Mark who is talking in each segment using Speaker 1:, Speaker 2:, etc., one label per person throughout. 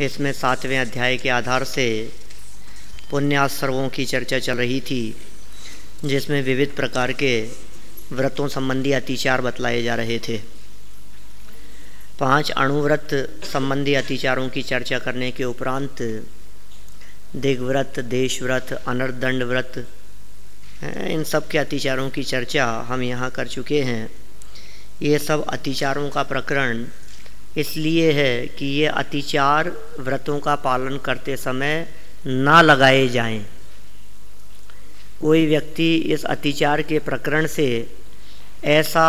Speaker 1: इसमें 7वें अध्याय के आधार से पुण्याश्रवों की चर्चा चल रही थी, जिसमें विविध प्रकार के व्रतों संबंधी अतिचार बतलाए जा रहे थे। 5 अणुव्रत संबंधी अतिचारों की चर्चा करने के उपरांत दिग्व्रत, देशव्रत, अनर्दंड व्रत, इन सब के अतिचारों की चर्चा हम यहाँ कर चुके हैं। ये सब अतिचारों का प्रकरण इसलिए है कि ये अतिचार व्रतों का पालन करते समय ना लगाए जाएं। कोई व्यक्ति इस अतिचार के प्रकरण से ऐसा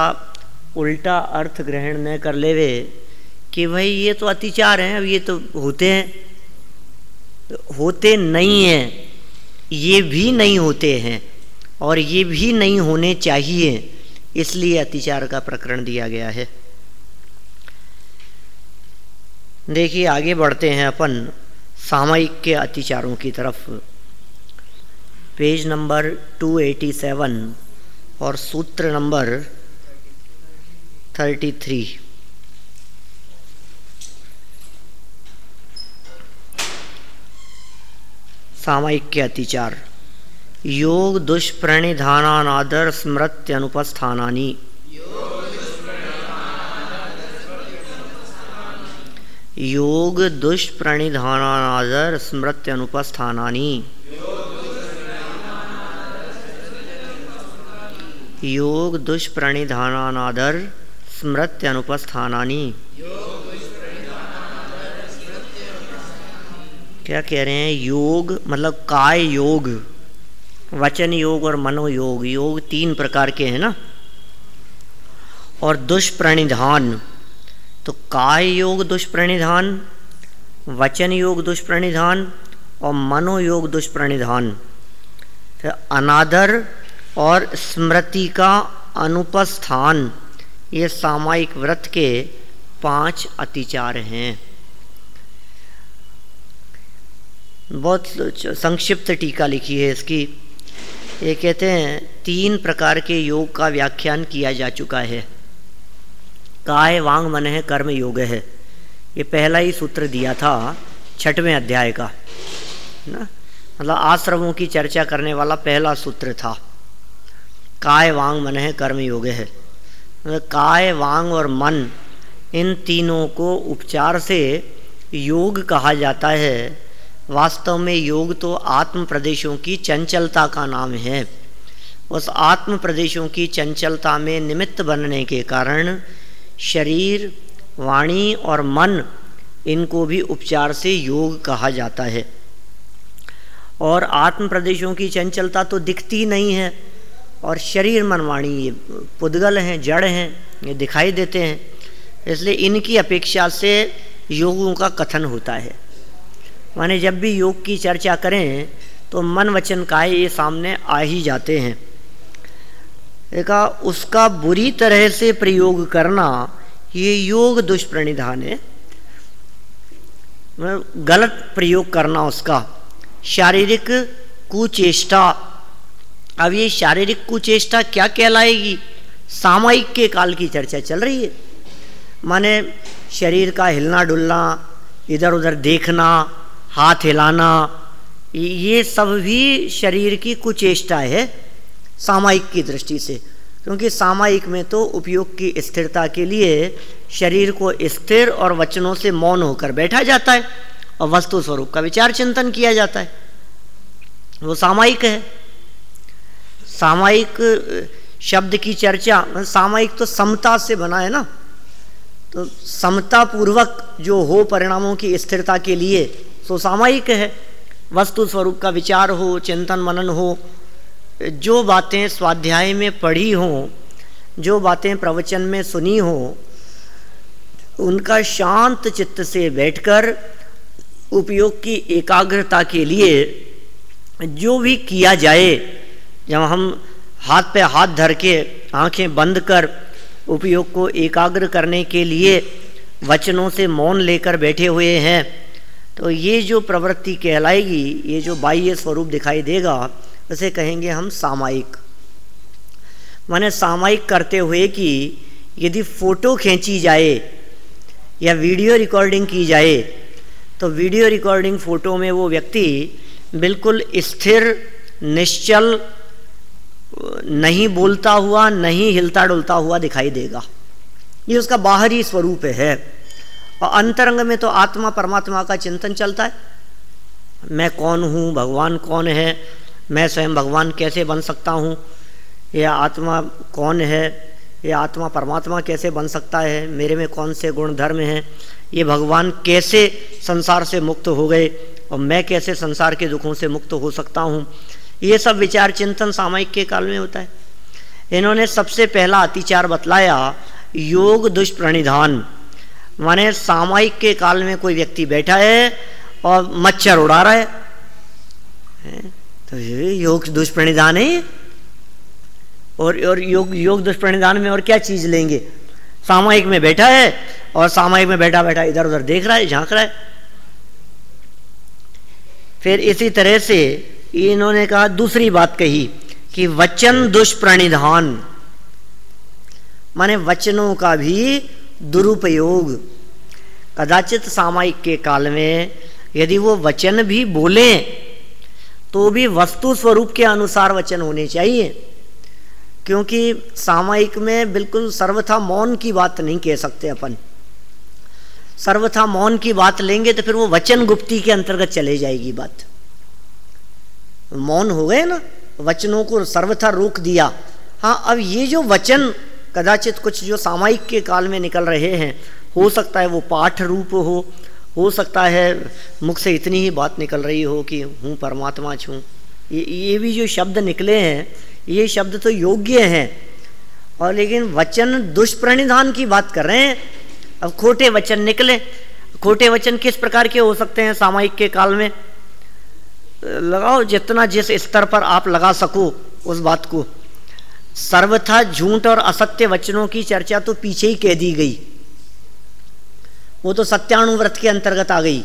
Speaker 1: उल्टा अर्थ ग्रहण न कर लेवे कि भाई ये तो अतिचार हैं, अब ये तो होते हैं, होते नहीं हैं, ये भी नहीं होते हैं और ये भी नहीं होने चाहिए, इसलिए अतिचार का प्रकरण दिया गया है। देखिए आगे बढ़ते हैं अपन सामयिक के अतिचारों की तरफ। पेज नंबर 287 और सूत्र नंबर 33। सामयिक के अतिचार। योग दुष्प्रणिधानानादर स्मृत्यनुपस्थानानि। योग दुष्प्रणिधानानादर स्मृत्यनुपस्थानानि। योग दुष्प्रणिधानानादर स्मृत्यनुपस्थानानि। क्या कह रहे हैं? योग मतलब काय योग, वचन योग और मनोयोग। योग 3 प्रकार के हैं ना। और दुष्प्रणिधान, तो काय योग दुष्प्रणिधान, वचन योग दुष्प्रणिधान और मनोयोग दुष्प्रणिधान। फिर अनादर और स्मृति का अनुपस्थान, ये सामयिक व्रत के 5 अतिचार हैं। बहुत संक्षिप्त टीका लिखी है इसकी। ये कहते हैं 3 प्रकार के योग का व्याख्यान किया जा चुका है। काय वांग मन है कर्म योग है, ये पहला ही सूत्र दिया था 6वें अध्याय का ना, मतलब आश्रमों की चर्चा करने वाला पहला सूत्र था। काय वांग मन है कर्म योग है, मतलब काय वांग और मन, इन तीनों को उपचार से योग कहा जाता है। वास्तव में योग तो आत्म प्रदेशों की चंचलता का नाम है। उस आत्म प्रदेशों की चंचलता में निमित्त बनने के कारण शरीर, वाणी और मन, इनको भी उपचार से योग कहा जाता है। और आत्म प्रदेशों की चंचलता तो दिखती नहीं है, और शरीर, मन, वाणी ये पुद्गल हैं, जड़ हैं, ये दिखाई देते हैं, इसलिए इनकी अपेक्षा से योगों का कथन होता है। माने जब भी योग की चर्चा करें तो मन वचन काय ये सामने आ ही जाते हैं। देखा, उसका बुरी तरह से प्रयोग करना ये योग दुष्प्रणिधान है, गलत प्रयोग करना उसका। शारीरिक कुचेष्टा, अब ये शारीरिक कुचेष्टा क्या कहलाएगी? सामयिक के काल की चर्चा चल रही है। माने शरीर का हिलना डुलना, इधर उधर देखना, हाथ हिलाना, ये सब भी शरीर की कुचेष्टा है सामयिक की दृष्टि से। क्योंकि सामयिक में तो उपयोग की स्थिरता के लिए शरीर को स्थिर और वचनों से मौन होकर बैठा जाता है और वस्तु स्वरूप का विचार चिंतन किया जाता है, वो सामयिक है। सामयिक शब्द की चर्चा, सामयिक तो समता से बना है ना, तो समता पूर्वक जो हो परिणामों की स्थिरता के लिए सो सामयिक है। वस्तु स्वरूप का विचार हो, चिंतन मनन हो, जो बातें स्वाध्याय में पढ़ी हों, जो बातें प्रवचन में सुनी हो, उनका शांत चित्त से बैठकर उपयोग की एकाग्रता के लिए जो भी किया जाए, जब हम हाथ पे हाथ धर के आंखें बंद कर उपयोग को एकाग्र करने के लिए वचनों से मौन लेकर बैठे हुए हैं, तो ये जो प्रवृत्ति कहलाएगी, ये जो बाह्य स्वरूप दिखाई देगा, उसे कहेंगे हम सामयिक। माने सामयिक करते हुए कि यदि फोटो खींची जाए या वीडियो रिकॉर्डिंग की जाए तो वीडियो रिकॉर्डिंग फोटो में वो व्यक्ति बिल्कुल स्थिर, निश्चल, नहीं बोलता हुआ, नहीं हिलता डुलता हुआ दिखाई देगा। ये उसका बाहरी स्वरूप है। और अंतरंग में तो आत्मा परमात्मा का चिंतन चलता है। मैं कौन हूँ, भगवान कौन है, मैं स्वयं भगवान कैसे बन सकता हूँ, यह आत्मा कौन है, यह आत्मा परमात्मा कैसे बन सकता है, मेरे में कौन से गुण धर्म हैं, ये भगवान कैसे संसार से मुक्त हो गए और मैं कैसे संसार के दुखों से मुक्त हो सकता हूँ। ये सब विचार चिंतन सामयिक के काल में होता है। इन्होंने सबसे पहला अतिचार बतलाया योग दुष्प्रणिधान, माने सामयिक के काल में कोई व्यक्ति बैठा है और मच्छर उड़ा रहा है, तो ये योग दुष्प्रणिधान है। और योग दुष्प्रणिधान में और क्या चीज लेंगे? सामयिक में बैठा है और सामयिक में बैठा बैठा इधर उधर देख रहा है, झांक रहा है। फिर इसी तरह से इन्होंने कहा, दूसरी बात कही कि वचन दुष्प्रणिधान, माने वचनों का भी दुरुपयोग। कदाचित सामयिक के काल में यदि वो वचन भी बोले तो भी वस्तु स्वरूप के अनुसार वचन होने चाहिए, क्योंकि सामयिक में बिल्कुल सर्वथा मौन की बात नहीं कह सकते अपन। सर्वथा मौन की बात लेंगे तो फिर वो वचन गुप्ती के अंतर्गत चले जाएगी बात। मौन हो गए ना, वचनों को सर्वथा रोक दिया। हाँ, अब ये जो वचन कदाचित कुछ जो सामयिक के काल में निकल रहे हैं, हो सकता है वो पाठ रूप हो सकता है मुख से इतनी ही बात निकल रही हो कि हूँ परमात्मा छूँ। ये भी जो शब्द निकले हैं, ये शब्द तो योग्य हैं, और लेकिन वचन दुष्प्रणिधान की बात कर रहे हैं। अब खोटे वचन निकले। खोटे वचन किस प्रकार के हो सकते हैं सामयिक के काल में? लगाओ जितना जिस स्तर पर आप लगा सको उस बात को। सर्वथा झूठ और असत्य वचनों की चर्चा तो पीछे ही कह दी गई, वो तो सत्यानुव्रत के अंतर्गत आ गई।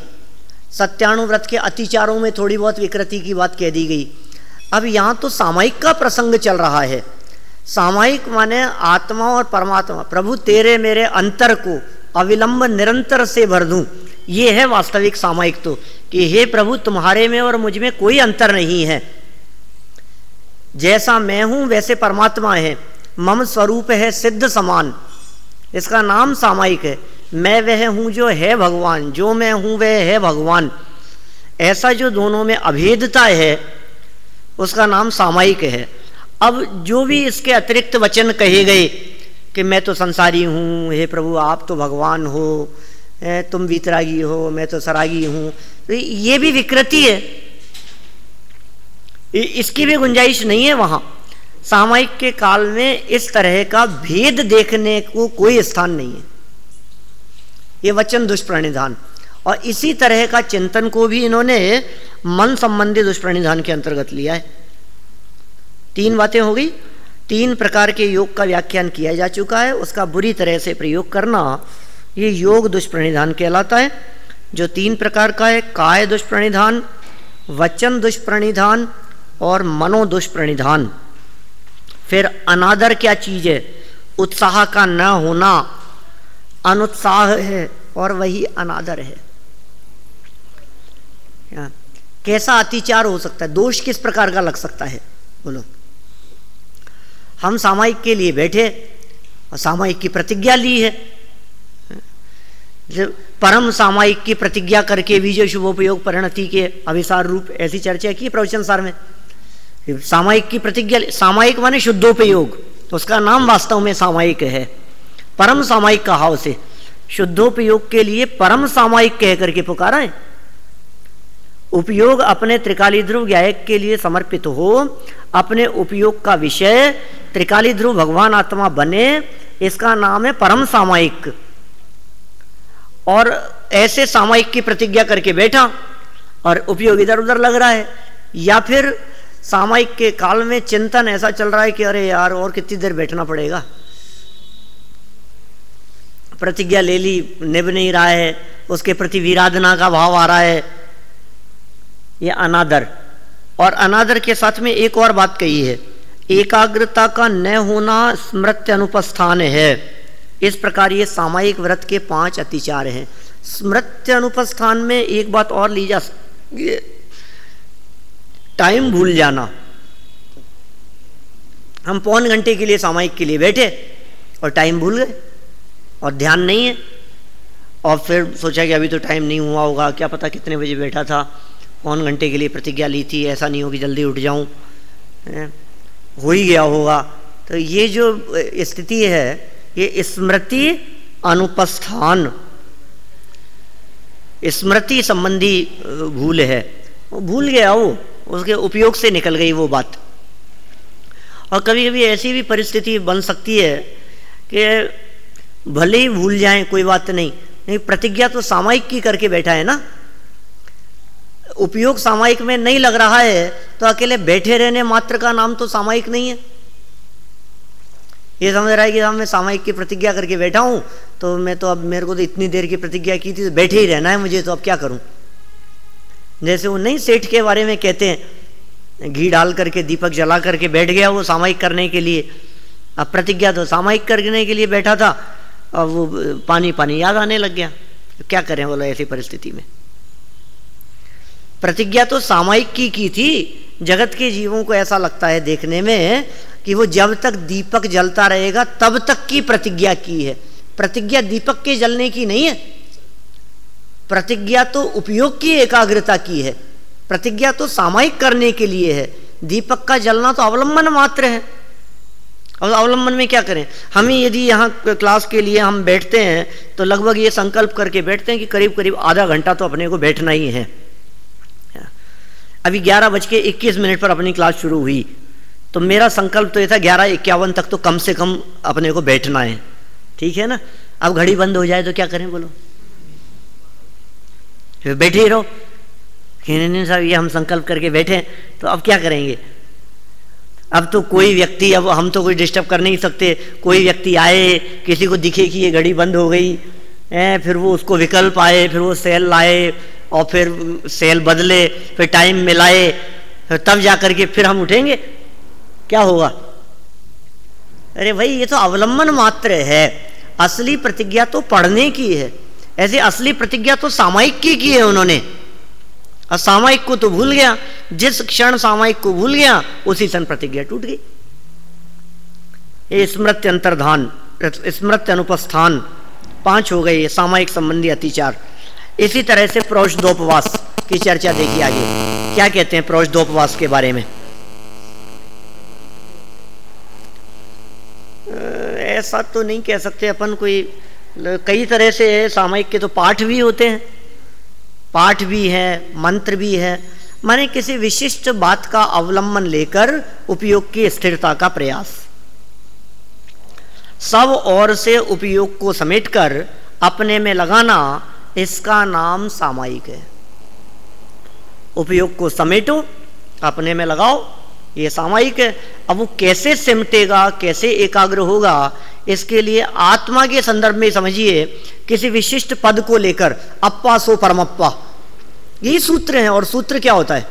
Speaker 1: सत्यानुव्रत के अतिचारों में थोड़ी बहुत विकृति की बात कह दी गई। अब यहाँ तो सामयिक का प्रसंग चल रहा है। सामयिक माने आत्मा और परमात्मा, प्रभु तेरे मेरे अंतर को अविलंब निरंतर से भर दूं, ये है वास्तविक सामयिक तो, कि हे प्रभु तुम्हारे में और मुझ में कोई अंतर नहीं है, जैसा मैं हूं वैसे परमात्मा है, मम स्वरूप है सिद्ध समान। इसका नाम सामयिक है। मैं वह हूं जो है भगवान, जो मैं हूं वह है भगवान, ऐसा जो दोनों में अभेदता है उसका नाम सामयिक है। अब जो भी इसके अतिरिक्त वचन कहे गए कि मैं तो संसारी हूँ, हे प्रभु आप तो भगवान हो, तुम वीतरागी हो, मैं तो सरागी हूँ, तो ये भी विकृति है, इसकी भी गुंजाइश नहीं है वहाँ। सामयिक के काल में इस तरह का भेद देखने को कोई स्थान नहीं है। ये वचन दुष्प्रणिधान, और इसी तरह का चिंतन को भी इन्होंने मन संबंधी दुष्प्रणिधान के अंतर्गत लिया है। तीन बातें हो गई। तीन प्रकार के योग का व्याख्यान किया जा चुका है, उसका बुरी तरह से प्रयोग करना ये योग दुष्प्रणिधान कहलाता है, जो तीन प्रकार का है: काय दुष्प्रणिधान, वचन दुष्प्रणिधान और मनो दुष्प्रणिधान। फिर अनादर क्या चीज है? उत्साह का न होना अनुत्साह है और वही अनादर है। कैसा अतिचार हो सकता है? दोष किस प्रकार का लग सकता है? बोलो। हम सामयिक के लिए बैठे और सामयिक की प्रतिज्ञा ली है, परम सामयिक की प्रतिज्ञा करके भी जो शुभोपयोग परिणति के अभिसार रूप ऐसी चर्चा की प्रवचन सार में। सामयिक की प्रतिज्ञा, सामयिक माने शुद्धोपयोग, उसका नाम वास्तव में सामयिक है। परम सामयिक कहा उसे, शुद्धोपयोग के लिए परम सामयिक कह करके पुकारा है। उपयोग अपने त्रिकाली ध्रुव गायक के लिए समर्पित हो, अपने उपयोग का विषय त्रिकाली ध्रुव भगवान आत्मा बने, इसका नाम है परम सामयिक। और ऐसे सामयिक की प्रतिज्ञा करके बैठा और उपयोग इधर उधर लग रहा है, या फिर सामयिक के काल में चिंतन ऐसा चल रहा है कि अरे यार और कितनी देर बैठना पड़ेगा, प्रतिज्ञा ले ली, निभ नहीं रहा है, उसके प्रति विराधना का भाव आ रहा है, यह अनादर। और अनादर के साथ में एक और बात कही है, एकाग्रता का न होना स्मृत्य अनुपस्थान है। इस प्रकार ये सामयिक व्रत के 5 अतिचार हैं। स्मृत्य अनुपस्थान में एक बात और ली जा सकती है, टाइम भूल जाना। हम पौन घंटे के लिए सामायिक के लिए बैठे और टाइम भूल गए और ध्यान नहीं है, और फिर सोचा कि अभी तो टाइम नहीं हुआ होगा, क्या पता कितने बजे बैठा था, पौन घंटे के लिए प्रतिज्ञा ली थी, ऐसा नहीं हो कि जल्दी उठ जाऊं, हो ही गया होगा। तो ये जो स्थिति है ये स्मृति अनुपस्थान, स्मृति संबंधी भूल है। वो भूल गया, वो उसके उपयोग से निकल गई वो बात। और कभी कभी ऐसी भी परिस्थिति बन सकती है कि भले ही भूल जाएं कोई बात नहीं, प्रतिज्ञा तो सामायिक की करके बैठा है ना, उपयोग सामायिक में नहीं लग रहा है, तो अकेले बैठे रहने मात्र का नाम तो सामायिक नहीं है। ये समझ रहा है कि मैं सामायिक की प्रतिज्ञा करके बैठा हूं, तो मैं तो अब मेरे को तो इतनी देर की प्रतिज्ञा की थी, तो बैठे ही रहना है मुझे, तो अब क्या करूं। जैसे वो नहीं सेठ के बारे में कहते हैं, घी डाल करके दीपक जला करके बैठ गया वो सामायिक करने के लिए। अब प्रतिज्ञा तो सामायिक करने के लिए बैठा था, अब वो पानी पानी याद आने लग गया, तो क्या करें बोला ऐसी परिस्थिति में। प्रतिज्ञा तो सामायिक की थी। जगत के जीवों को ऐसा लगता है देखने में कि वो जब तक दीपक जलता रहेगा तब तक की प्रतिज्ञा की है। प्रतिज्ञा दीपक के जलने की नहीं है, प्रतिज्ञा तो उपयोग की एकाग्रता की है, प्रतिज्ञा तो सामायिक करने के लिए है। दीपक का जलना तो अवलंबन मात्र है। और अवलंबन में क्या करें, हमें यदि यहाँ क्लास के लिए हम बैठते हैं तो लगभग ये संकल्प करके बैठते हैं कि करीब करीब आधा घंटा तो अपने को बैठना ही है। अभी 11:21 पर अपनी क्लास शुरू हुई, तो मेरा संकल्प तो ये था 11:51 तक तो कम से कम अपने को बैठना है, ठीक है ना। अब घड़ी बंद हो जाए तो क्या करें बोलो, फिर बैठे ही रहो। नहीं साहब ये हम संकल्प करके बैठे, तो अब क्या करेंगे। अब तो कोई व्यक्ति, अब हम तो कोई डिस्टर्ब कर नहीं सकते, कोई व्यक्ति आए, किसी को दिखे कि ये घड़ी बंद हो गई, फिर वो उसको विकल्प आए, फिर वो सेल लाए और फिर सेल बदले, फिर टाइम मिलाए, फिर तब जाकर के फिर हम उठेंगे, क्या होगा। अरे भाई ये तो अवलंबन मात्र है, असली प्रतिज्ञा तो पढ़ने की है। ऐसे असली प्रतिज्ञा तो सामायिक की है उन्होंने, और सामायिक को तो भूल गया। जिस क्षण सामायिक को भूल गया उसी क्षण प्रतिज्ञा टूट गई। ये स्मृत्य अंतर्धान, स्मृत्य अनुपस्थान 5 हो गए, सामायिक संबंधी अतिचार। इसी तरह से प्रोषदोपवास की चर्चा देखिए आगे क्या कहते हैं प्रोषदोपवास के बारे में। ऐसा तो नहीं कह सकते अपन, कोई कई तरह से सामायिक के तो पाठ भी होते हैं, पाठ भी है, मंत्र भी है, माने किसी विशिष्ट बात का अवलंबन लेकर उपयोग की स्थिरता का प्रयास। सब ओर से उपयोग को समेटकर अपने में लगाना, इसका नाम सामायिक है। उपयोग को समेटो, अपने में लगाओ, ये सामायिक है। अब वो कैसे सिमटेगा, कैसे एकाग्र होगा, इसके लिए आत्मा के संदर्भ में समझिए, किसी विशिष्ट पद को लेकर अप्पा सो परमप्पा, यही सूत्र है। और सूत्र क्या होता है,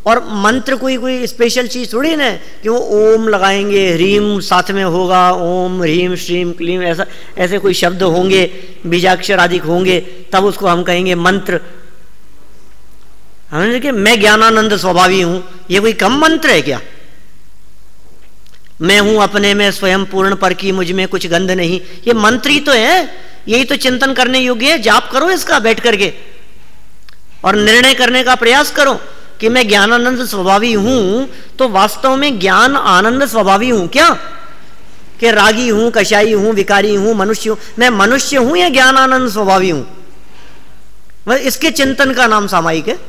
Speaker 1: और मंत्र कोई स्पेशल चीज थोड़ी ना कि वो ओम लगाएंगे, ह्रीम साथ में होगा, ओम ह्रीम श्रीम क्लीम, ऐसे कोई शब्द होंगे, बीजाक्षर आदि होंगे, तब उसको हम कहेंगे मंत्र। हमने देखिए मैं ज्ञानानंद स्वभावी हूं, ये कोई कम मंत्र है क्या। मैं हूं अपने में स्वयं पूर्ण पर की मुझ में कुछ गंध नहीं, ये मंत्र ही तो है, यही तो चिंतन करने योग्य है। जाप करो इसका बैठ करके और निर्णय करने का प्रयास करो कि मैं ज्ञानानंद स्वभावी हूं, तो वास्तव में ज्ञान आनंद स्वभावी हूं क्या, कि रागी हूं, कषाई हूं, विकारी हूं, मनुष्य हूं। मैं मनुष्य हूं या ज्ञान आनंद स्वभावी हूं, इसके चिंतन का नाम सामायिक है।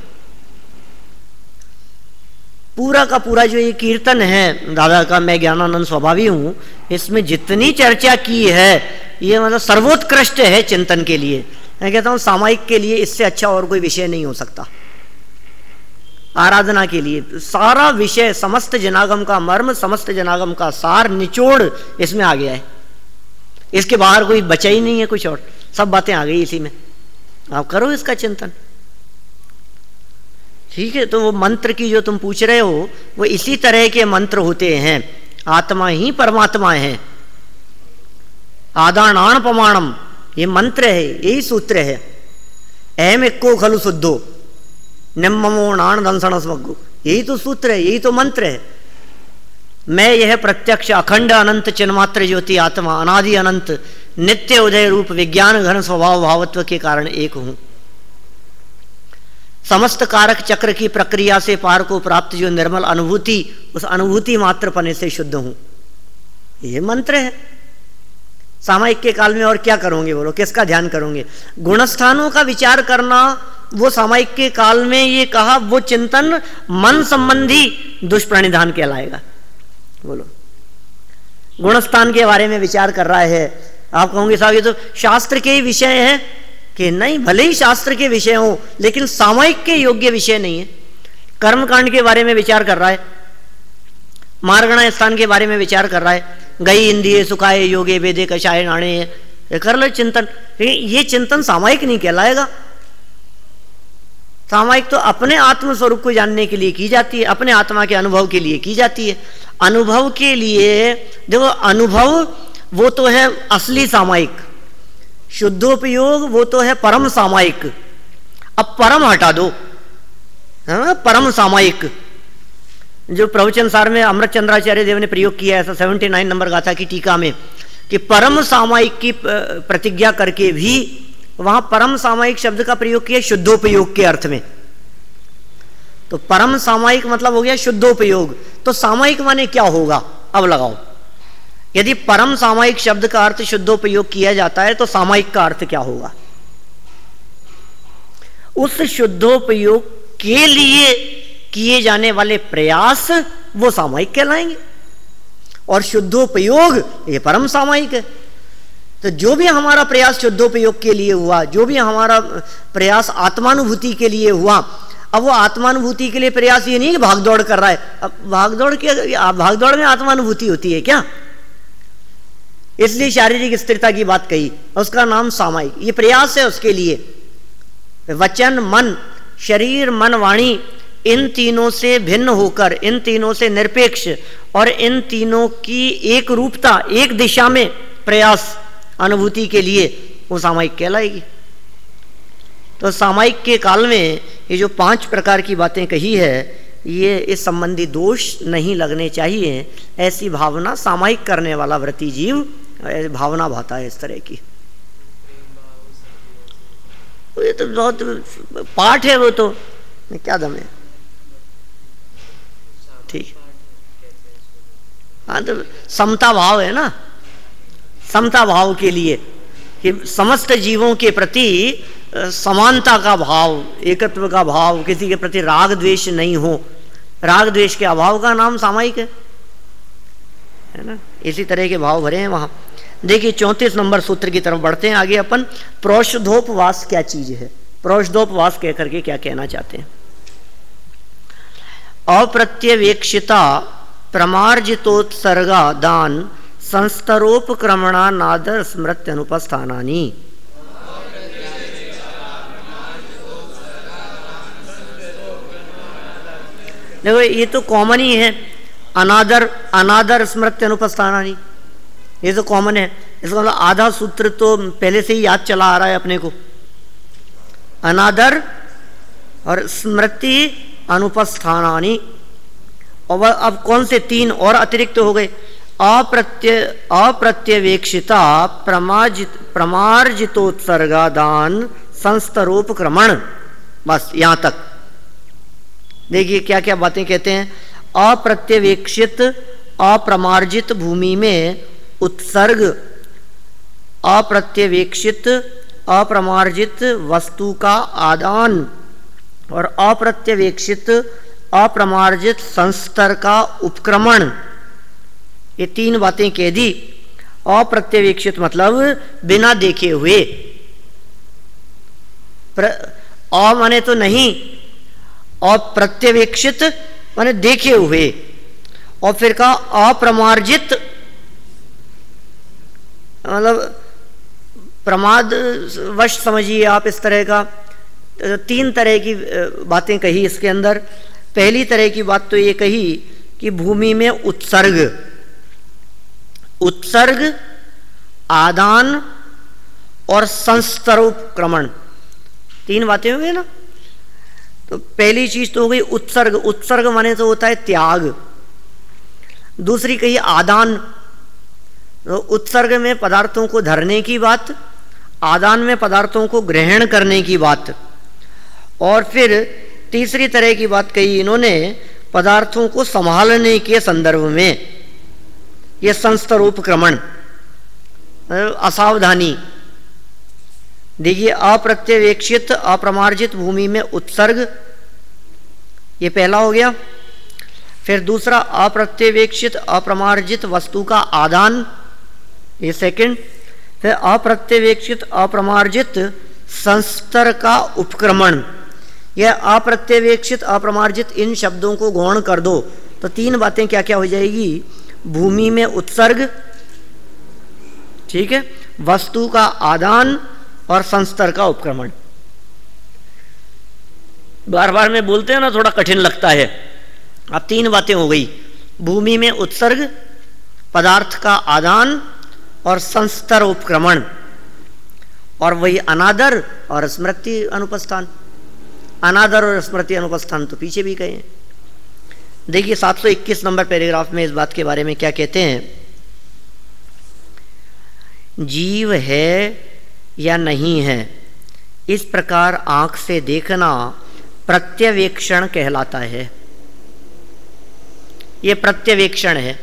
Speaker 1: पूरा का पूरा जो ये कीर्तन है दादा का, मैं ज्ञानानंद स्वभावी हूं, इसमें जितनी चर्चा की है ये मतलब सर्वोत्कृष्ट है चिंतन के लिए। मैं कहता हूं सामायिक के लिए इससे अच्छा और कोई विषय नहीं हो सकता। आराधना के लिए सारा विषय, समस्त जनागम का मर्म, समस्त जनागम का सार, निचोड़ इसमें आ गया है। इसके बाहर कोई बचा ही नहीं है, कुछ और सब बातें आ गई इसी में। आप करो इसका चिंतन, ठीक है। तो वो मंत्र की जो तुम पूछ रहे हो, वो इसी तरह के मंत्र होते हैं। आत्मा ही परमात्मा है। आदानान प्रमाणम, ये मंत्र है, यही सूत्र है। अहम एक्को खलु शुद्धो निम्ममो नाण दंसण स्मग्गु, यही तो सूत्र है, यही तो मंत्र है। मैं यह प्रत्यक्ष अखंड अनंत चिन्मात्र ज्योति आत्मा अनादि अनंत नित्य उदय रूप विज्ञान घन स्वभाव भावत्व के कारण एक हूं। समस्त कारक चक्र की प्रक्रिया से पार को प्राप्त जो निर्मल अनुभूति, उस अनुभूति मात्र पने से शुद्ध हूं। ये मंत्र है। सामायिक के काल में और क्या करोगे बोलो, किसका ध्यान करोगे? गुणस्थानों का विचार करना, वो सामायिक के काल में ये कहा, वो चिंतन मन संबंधी दुष्प्रणिधान कहलाएगा। बोलो, गुणस्थान के बारे में विचार कर रहा है, आप कहोगे साहब ये तो शास्त्र के ही विषय है, कि नहीं, भले ही शास्त्र के विषय हो लेकिन सामायिक के योग्य विषय नहीं है। कर्मकांड के बारे में विचार कर रहा है, मार्गणा स्थान के बारे में विचार कर रहा है, गई इंद्रिय सुखाए योगे वेदे कषाय नाणे, कर लो चिंतन। ये चिंतन सामायिक नहीं कहलाएगा। सामायिक तो अपने आत्म स्वरूप को जानने के लिए की जाती है, अपने आत्मा के अनुभव के लिए की जाती है। अनुभव के लिए देखो, अनुभव वो तो है असली सामायिक, शुद्धोपयोग वो तो है परम सामायिक। अब परम हटा दो, हाँ, परम सामायिक जो प्रवचन सार में अमृत चंद्राचार्य देव ने प्रयोग किया, ऐसा 79 नंबर गाथा की टीका में, कि परम सामायिक की प्रतिज्ञा करके भी वहां परम सामायिक शब्द का प्रयोग किया शुद्धोपयोग के अर्थ में। तो परम सामायिक मतलब हो गया शुद्धोपयोग। तो सामायिक माने क्या होगा, अब लगाओ। यदि परम सामायिक शब्द का अर्थ शुद्धोपयोग किया जाता है तो सामायिक का अर्थ क्या होगा? उस शुद्धोपयोग के लिए किए जाने वाले प्रयास वो सामायिक कहलाएंगे, और शुद्धोपयोग ये परम सामायिक है। तो जो भी हमारा प्रयास शुद्धोपयोग के लिए हुआ, जो भी हमारा प्रयास आत्मानुभूति के लिए हुआ, अब वो आत्मानुभूति के लिए प्रयास ये नहीं कि भागदौड़ कर रहा है। अब भागदौड़ में आत्मानुभूति होती है क्या? इसलिए शारीरिक स्थिरता की बात कही, उसका नाम सामायिक। ये प्रयास है उसके लिए। वचन मन, शरीर मन वाणी, इन तीनों से भिन्न होकर, इन तीनों से निरपेक्ष और इन तीनों की एक रूपता, एक दिशा में प्रयास अनुभूति के लिए, वो सामायिक कहलाएगी। तो सामायिक के काल में ये जो 5 प्रकार की बातें कही है, ये इस संबंधी दोष नहीं लगने चाहिए। ऐसी भावना सामायिक करने वाला व्रती जीव भावना भाता है इस तरह की। ये तो बहुत पाठ है, वो तो क्या दम है। ठीक, हाँ, तो समता भाव है ना, समता भाव के लिए कि समस्त जीवों के प्रति समानता का भाव, एकत्व का भाव, किसी के प्रति राग द्वेष नहीं हो। राग द्वेष के अभाव का नाम सामायिक है ना। इसी तरह के भाव भरे हैं वहां। देखिए 34 नंबर सूत्र की तरफ बढ़ते हैं आगे अपन। प्रोषधोपवास क्या चीज है, प्रोषधोपवास कह करके क्या कहना चाहते हैं? अप्रत्यवेक्षिता प्रमार्जितोत्सर्गा दान संस्तरोपक्रमणा नादर स्मृत्य अनुपस्थानानि। देखो ये तो कॉमन ही है, अनादर अनादर स्मृत्य अनुपस्थानानि, ये तो कॉमन है। इसका मतलब आधा सूत्र तो पहले से ही याद चला आ रहा है अपने को। अनादर और स्मृति अनुपस्थानानि, और अब कौन से 3 और अतिरिक्त हो गए? अप्रत्यवेक्षिता प्रमार्जितोत्सर्गादान संस्तरोपक्रमण, बस यहां तक। देखिए क्या क्या बातें कहते हैं। अप्रत्यवेक्षित अप्रमार्जित भूमि में उत्सर्ग, अप्रत्यवेक्षित अप्रमार्जित वस्तु का आदान, और अप्रत्यवेक्षित अप्रमार्जित संस्तर का उपक्रमण, ये 3 बातें कह दी। अप्रत्यवेक्षित मतलब बिना देखे हुए, अ माने तो नहीं, अप्रत्यवेक्षित माने देखे हुए, और फिर का अप्रमार्जित मतलब प्रमाद वश समझिए आप इस तरह का। 3 तरह की बातें कही इसके अंदर। पहली तरह की बात तो ये कही कि भूमि में उत्सर्ग, उत्सर्ग, आदान और संस्तरोपक्रमण, तीन बातें हो गई ना। तो पहली चीज तो हो गई उत्सर्ग, उत्सर्ग माने तो होता है त्याग। दूसरी कही आदान, तो उत्सर्ग में पदार्थों को धरने की बात, आदान में पदार्थों को ग्रहण करने की बात, और फिर तीसरी तरह की बात कही इन्होंने पदार्थों को संभालने के संदर्भ में, यह संस्तरोपक्रमण, असावधानी। देखिए, अप्रत्यवेक्षित अप्रमार्जित भूमि में उत्सर्ग, ये पहला हो गया। फिर दूसरा अप्रत्यवेक्षित अप्रमार्जित वस्तु का आदान, ये सेकंड। फिर अप्रत्यवेक्षित अप्रमार्जित संस्तर का उपक्रमण, यह अप्रत्यवेक्षित अप्रमार्जित, इन शब्दों को गौण कर दो तो तीन बातें क्या क्या हो जाएगी। भूमि में उत्सर्ग, ठीक है, वस्तु का आदान और संस्तर का उपक्रमण। बार बार में बोलते हैं ना, थोड़ा कठिन लगता है। अब तीन बातें हो गई, भूमि में उत्सर्ग, पदार्थ का आदान और संस्तर उपक्रमण, और वही अनादर और स्मृति अनुपस्थान। अनादर और स्मृति अनुपस्थान तो पीछे भी कहे। देखिए 721 नंबर पैराग्राफ में इस बात के बारे में क्या कहते हैं। जीव है या नहीं है, इस प्रकार आंख से देखना प्रत्यवेक्षण कहलाता है। यह प्रत्यवेक्षण है,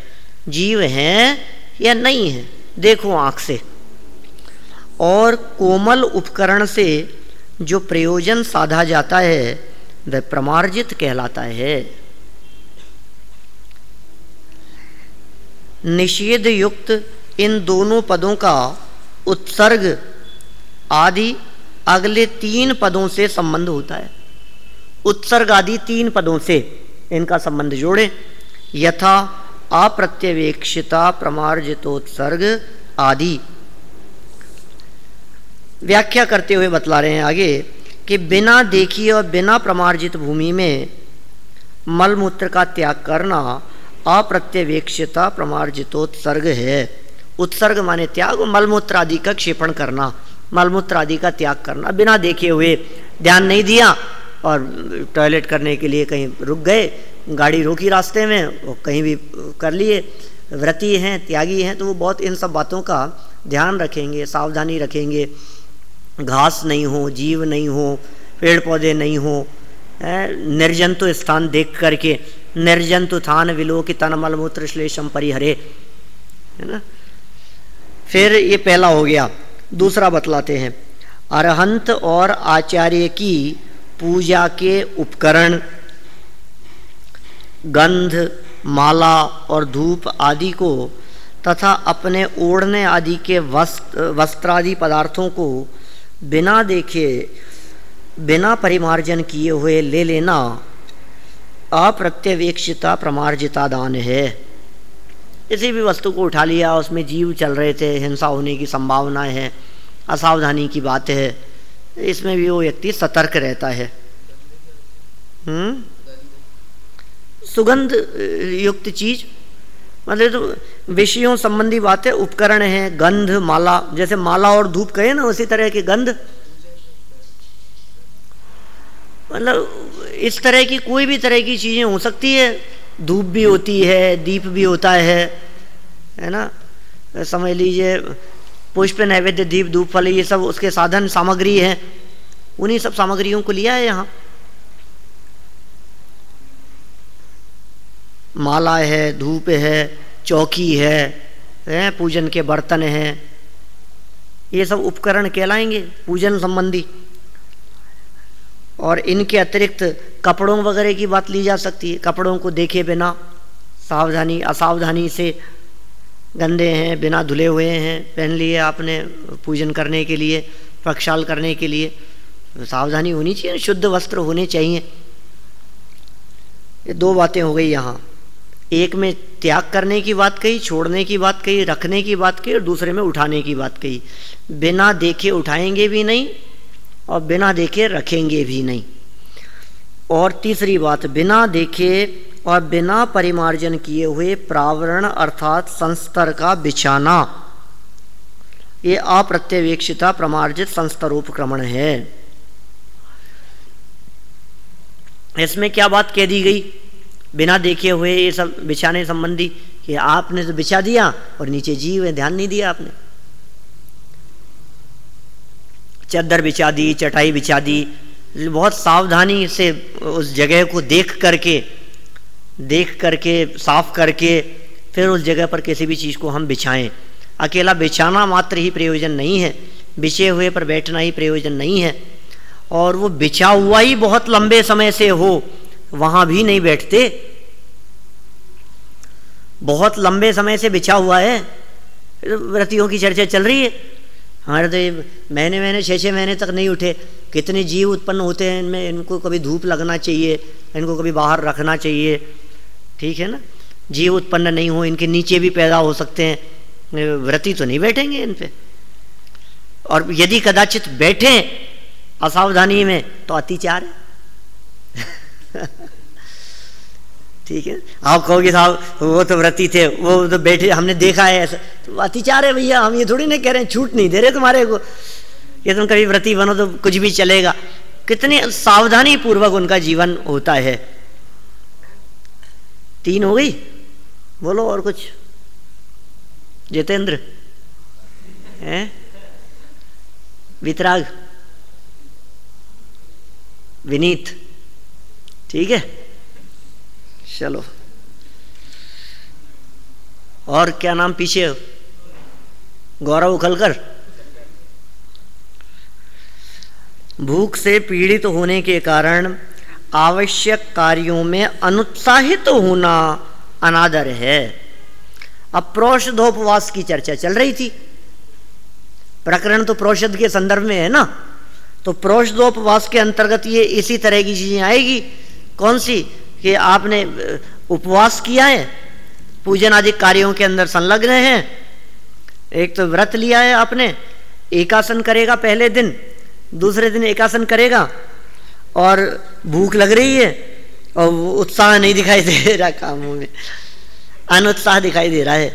Speaker 1: जीव है या नहीं है, देखो आंख से। और कोमल उपकरण से जो प्रयोजन साधा जाता है वह प्रमार्जित कहलाता है। निषेध युक्त इन दोनों पदों का उत्सर्ग आदि अगले तीन पदों से संबंध होता है। उत्सर्ग आदि तीन पदों से इनका संबंध जोड़े। यथा अप्रत्यवेक्षिता प्रमार्जितोत्सर्ग आदि। व्याख्या करते हुए बतला रहे हैं आगे कि बिना देखी और बिना प्रमार्जित भूमि में मलमूत्र का त्याग करना अप्रत्यवेक्षिता प्रमार्जितोत्सर्ग है। उत्सर्ग माने त्याग, मलमूत्र आदि का क्षेपण करना, मलमूत्र आदि का त्याग करना। बिना देखे हुए, ध्यान नहीं दिया और टॉयलेट करने के लिए कहीं रुक गए, गाड़ी रोकी रास्ते में, वो कहीं भी कर लिए। व्रती हैं, त्यागी हैं, तो वो बहुत इन सब बातों का ध्यान रखेंगे, सावधानी रखेंगे। घास नहीं हो, जीव नहीं हो, पेड़ पौधे नहीं हो, निर्जंतु स्थान देख करके, निर्जंतु थान विलोकित तन मलमूत्र श्लेषम परिहरे, है ना। फिर ये पहला हो गया। दूसरा बतलाते हैं, अरहंत और आचार्य की पूजा के उपकरण, गंध, माला और धूप आदि को तथा अपने ओढ़ने आदि के वस्त्रादि पदार्थों को बिना देखे, बिना परिमार्जन किए हुए ले लेना अप्रत्यवेक्षिता प्रमार्जिता दान है। किसी भी वस्तु को उठा लिया, उसमें जीव चल रहे थे, हिंसा होने की संभावना है, असावधानी की बात है, इसमें भी वो व्यक्ति सतर्क रहता है। सुगंध युक्त चीज, मतलब तो विषयों संबंधी बातें, उपकरण है, गंध, माला, जैसे माला और धूप कहे ना, उसी तरह के गंध, मतलब इस तरह की कोई भी तरह की चीजें हो सकती है। धूप भी होती है, दीप भी होता है ना। समझ लीजिए पुष्प, नैवेद्य, दीप, धूप, फल, ये सब उसके साधन सामग्री है। उन्हीं सब सामग्रियों को लिया है यहाँ। माला है, धूप है, चौकी है, पूजन के बर्तन हैं, ये सब उपकरण कहलाएंगे पूजन संबंधी। और इनके अतिरिक्त कपड़ों वगैरह की बात ली जा सकती है। कपड़ों को देखे बिना, सावधानी असावधानी से गंदे हैं, बिना धुले हुए हैं, पहन लिए आपने पूजन करने के लिए, प्रक्षाल करने के लिए, सावधानी होनी चाहिए, शुद्ध वस्त्र होने चाहिए। ये दो बातें हो गई यहाँ। एक में त्याग करने की बात कही, छोड़ने की बात कही, रखने की बात कही, और दूसरे में उठाने की बात कही। बिना देखे उठाएंगे भी नहीं और बिना देखे रखेंगे भी नहीं। और तीसरी बात, बिना देखे और बिना परिमार्जन किए हुए प्रावरण अर्थात संस्तर का बिछाना, ये अप्रत्यवेक्षिता प्रमार्जित संस्तरोपक्रमण है। इसमें क्या बात कह दी गई बिना देखे हुए, ये सब बिछाने संबंधी, कि आपने तो बिछा दिया और नीचे जीव है, ध्यान नहीं दिया आपने। चद्दर बिछा दी, चटाई बिछा दी, बहुत सावधानी से उस जगह को देख करके साफ करके फिर उस जगह पर किसी भी चीज़ को हम बिछाएं। अकेला बिछाना मात्र ही प्रयोजन नहीं है, बिछे हुए पर बैठना ही प्रयोजन नहीं है। और वो बिछा हुआ ही बहुत लंबे समय से हो, वहां भी नहीं बैठते। बहुत लंबे समय से बिछा हुआ है, व्रतियों की चर्चा चल रही है, हमारे तो महीने 6 महीने तक नहीं उठे। कितने जीव उत्पन्न होते हैं इनमें, इनको कभी धूप लगना चाहिए, इनको कभी बाहर रखना चाहिए, ठीक है ना। जीव उत्पन्न नहीं हो, इनके नीचे भी पैदा हो सकते हैं, व्रती तो नहीं बैठेंगे इन पे। और यदि कदाचित बैठे असावधानी में तो अतिचार है। ठीक है, आप कहोगे साहब वो तो व्रती थे, वो तो बैठे, हमने देखा है ऐसा, तो अतिचार है भैया। हम ये थोड़ी ना कह रहे हैं, छूट नहीं दे रहे तुम्हारे को, ये तुम कभी व्रती बनो तो कुछ भी चलेगा। कितनी सावधानी पूर्वक उनका जीवन होता है। 3 हो गई, बोलो और कुछ। जितेंद्र है, वितराग, विनीत, ठीक है, चलो। और क्या नाम पीछे, गौरव उखलकर। भूख से पीड़ित होने के कारण आवश्यक कार्यों में अनुत्साहित होना अनादर है। अब प्रोषधोपवास की चर्चा चल रही थी, प्रकरण तो प्रोषध के संदर्भ में है ना, तो प्रोषधोपवास के अंतर्गत ये इसी तरह की चीजें आएगी। कौन सी, कि आपने उपवास किया है, पूजन आदि कार्यों के अंदर संलग्न हैं, एक तो व्रत लिया है आपने, एकासन करेगा पहले दिन, दूसरे दिन एकासन करेगा, और भूख लग रही है और उत्साह नहीं दिखाई दे रहा कामों में, अनुत्साह दिखाई दे रहा है,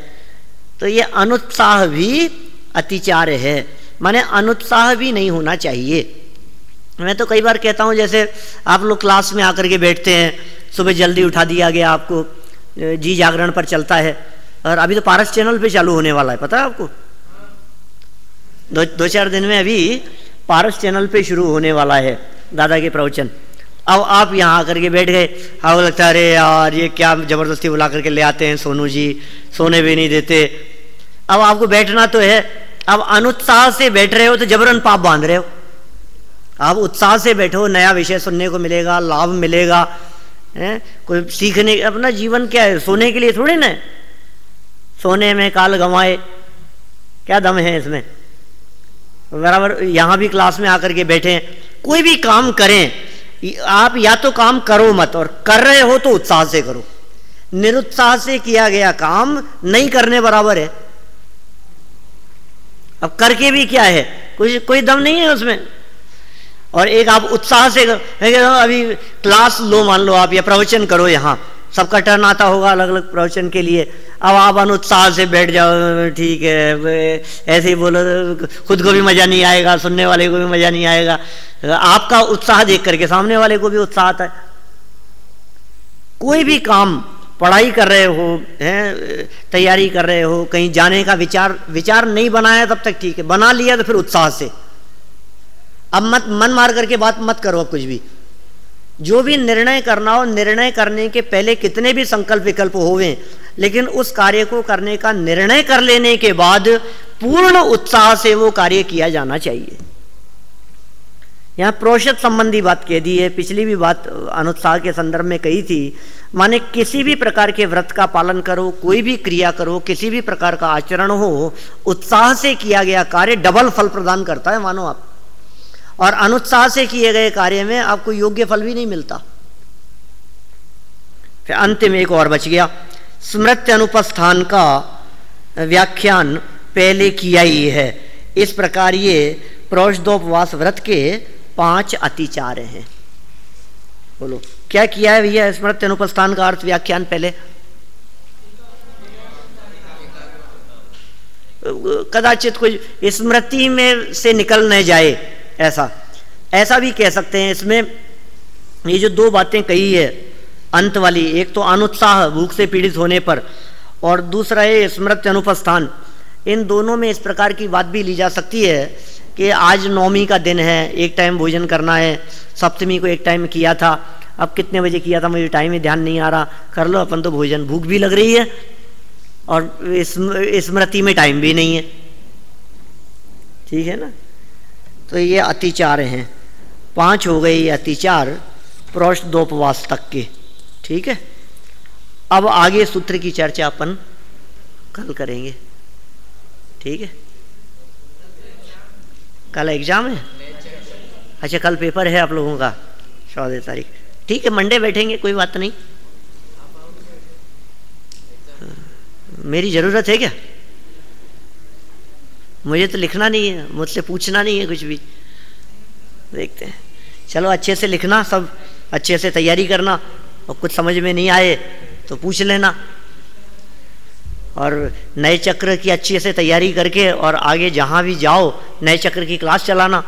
Speaker 1: तो ये अनुत्साह भी अतिचार है। माने अनुत्साह भी नहीं होना चाहिए। मैं तो कई बार कहता हूँ, जैसे आप लोग क्लास में आकर के बैठते हैं, सुबह जल्दी उठा दिया गया आपको, जी जागरण पर चलता है, और अभी तो पारस चैनल पे चालू होने वाला है, पता है आपको। 2-4 दिन में अभी पारस चैनल पे शुरू होने वाला है दादा के प्रवचन। अब आप यहाँ आकर के बैठ गए, आपको लगता है अरे यार ये क्या जबरदस्ती बुला करके ले आते हैं सोनू जी, सोने भी नहीं देते। अब आपको बैठना तो है, अब अनुत्साह से बैठ रहे हो तो जबरन पाप बांध रहे हो। आप उत्साह से बैठो, नया विषय सुनने को मिलेगा, लाभ मिलेगा, है कोई सीखने। अपना जीवन क्या है, सोने के लिए थोड़ी ना, सोने में काल गंवाए, क्या दम है इसमें। बराबर यहाँ भी क्लास में आकर के बैठे, कोई भी काम करें आप, या तो काम करो मत, और कर रहे हो तो उत्साह से करो। निरुत्साह से किया गया काम नहीं करने बराबर है। अब करके भी क्या है, कुछ कोई दम नहीं है उसमें। और एक आप उत्साह से अभी क्लास लो, मान लो आप, या प्रवचन करो, यहाँ सबका टर्न आता होगा अलग अलग प्रवचन के लिए। अब आप अनुत्साह से बैठ जाओ, ठीक है, ऐसे ही बोलो, खुद को भी मजा नहीं आएगा, सुनने वाले को भी मजा नहीं आएगा। आपका उत्साह देख करके सामने वाले को भी उत्साह आता है। कोई भी काम, पढ़ाई कर रहे हो, हैं तैयारी कर रहे हो, कहीं जाने का विचार नहीं बनाया तब तक ठीक है, बना लिया तो फिर उत्साह से। अब मत मन मार करके बात मत करो। अब कुछ भी, जो भी निर्णय करना हो, निर्णय करने के पहले कितने भी संकल्प विकल्प होवें, लेकिन उस कार्य को करने का निर्णय कर लेने के बाद पूर्ण उत्साह से वो कार्य किया जाना चाहिए। यहाँ प्रोषद संबंधी बात कह दी है, पिछली भी बात अनुत्साह के संदर्भ में कही थी। माने किसी भी प्रकार के व्रत का पालन करो, कोई भी क्रिया करो, किसी भी प्रकार का आचरण हो, उत्साह से किया गया कार्य डबल फल प्रदान करता है, मानो आप। और अनुत्साह से किए गए कार्य में आपको योग्य फल भी नहीं मिलता। फिर अंतिम एक और बच गया, स्मृत्य अनुपस्थान का व्याख्यान पहले किया ही है। इस प्रकार ये प्रोषधोपवास व्रत के 5 अतिचार हैं। बोलो क्या किया है भैया स्मृत्य अनुपस्थान का अर्थ व्याख्यान पहले? कदाचित कोई स्मृति में से निकल न जाए, ऐसा भी कह सकते हैं। इसमें ये जो दो बातें कही है अंत वाली, एक तो अनुत्साह भूख से पीड़ित होने पर, और दूसरा है स्मृति अनुपस्थान, इन दोनों में इस प्रकार की बात भी ली जा सकती है कि आज नवमी का दिन है, एक टाइम भोजन करना है, सप्तमी को एक टाइम किया था, अब कितने बजे किया था मुझे टाइम ही ध्यान नहीं आ रहा, कर लो अपन तो भोजन, भूख भी लग रही है और स्मृति में टाइम भी नहीं है, ठीक है ना। तो ये अतिचार हैं, 5 हो गए ये अतिचार प्रोष्ठोपवास तक के, ठीक है। अब आगे सूत्र की चर्चा अपन कल करेंगे, ठीक है। कल एग्जाम है, अच्छा कल पेपर है आप लोगों का 14 तारीख, ठीक है, मंडे बैठेंगे, कोई बात नहीं। मेरी ज़रूरत है क्या? मुझे तो लिखना नहीं है, मुझसे पूछना नहीं है कुछ भी, देखते हैं। चलो अच्छे से लिखना, सब अच्छे से तैयारी करना, और कुछ समझ में नहीं आए तो पूछ लेना, और नए चक्र की अच्छे से तैयारी करके और आगे जहाँ भी जाओ नए चक्र की क्लास चलाना।